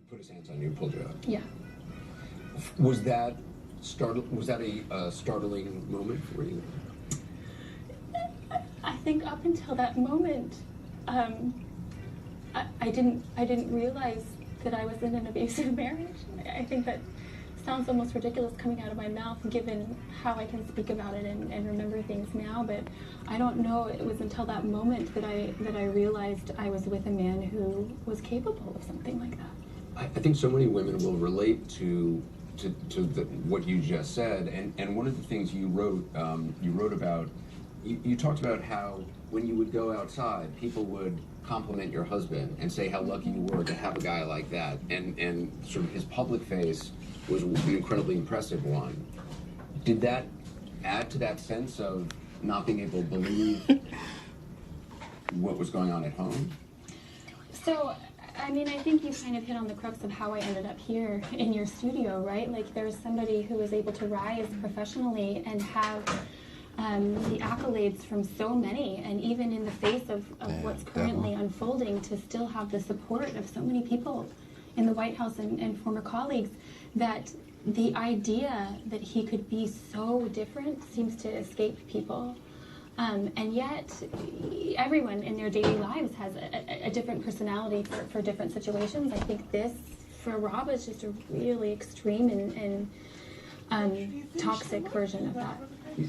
put his hands on you, pulled you out. Yeah. Was that a startling moment for you? I think up until that moment, I didn't realize that I was in an abusive marriage. I think that sounds almost ridiculous coming out of my mouth, given how I can speak about it and remember things now. But I don't know. It was until that moment that I realized I was with a man who was capable of something like that. I think so many women will relate to what you just said, and one of the things you wrote about, you talked about how when you would go outside, people would compliment your husband and say how lucky you were to have a guy like that, and sort of his public face was an incredibly impressive one. Did that add to that sense of not being able to believe what was going on at home? So, I mean, I think you kind of hit on the crux of how I ended up here in your studio, right? Like, there's somebody who was able to rise professionally and have the accolades from so many, and even in the face of what's currently unfolding, to still have the support of so many people in the White House and former colleagues, that the idea that he could be so different seems to escape people. And yet, everyone in their daily lives has a different personality for different situations. I think this, for Rob, is just a really extreme and toxic version of that.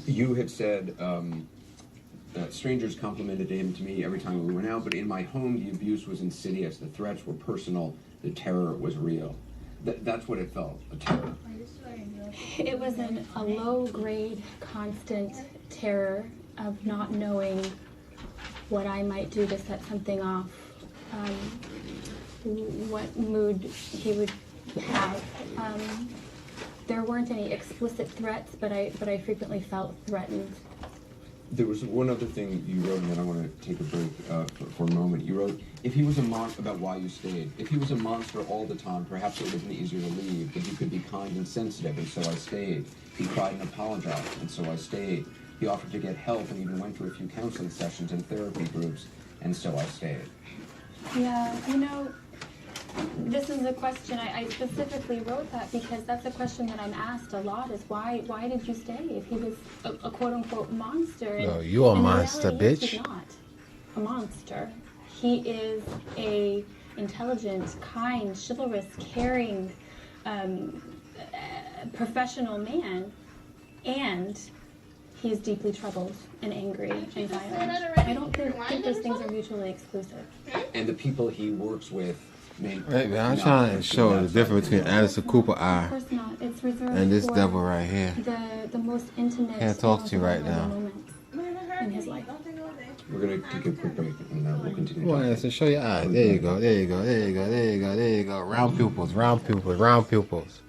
You had said strangers complimented him to me every time we went out, but in my home, the abuse was insidious, the threats were personal, the terror was real. That's what it felt, a terror. It was a low-grade, constant terror of not knowing what I might do to set something off, what mood he would have. There weren't any explicit threats, but I frequently felt threatened. There was one other thing you wrote, and then I want to take a break for a moment. You wrote, if he was a monster, about why you stayed. If he was a monster all the time, perhaps it would have been easier to leave, but he could be kind and sensitive, and so I stayed. He cried and apologized, and so I stayed. He offered to get help and even went to a few counseling sessions and therapy groups, and so I stayed. Yeah, you know, this is a question, I specifically wrote that because that's a question that I'm asked a lot, is why did you stay if he was a quote-unquote monster? No, you a monster, bitch. He's not a monster. He is a intelligent, kind, chivalrous, caring, professional man, and he is deeply troubled and angry and violent. I don't think those things are mutually exclusive. And the people he works with Hey, I'm trying to show the difference between Anderson Cooper eye Of course not. It's reserved and this for devil right here. the most intimate. Can't talk to you right now. moments in his life. We're going to take a quick break, and we'll continue. Come on, Anderson, show your eyes. There you go, there you go, there you go, there you go, there you go. Round pupils, round pupils, round pupils.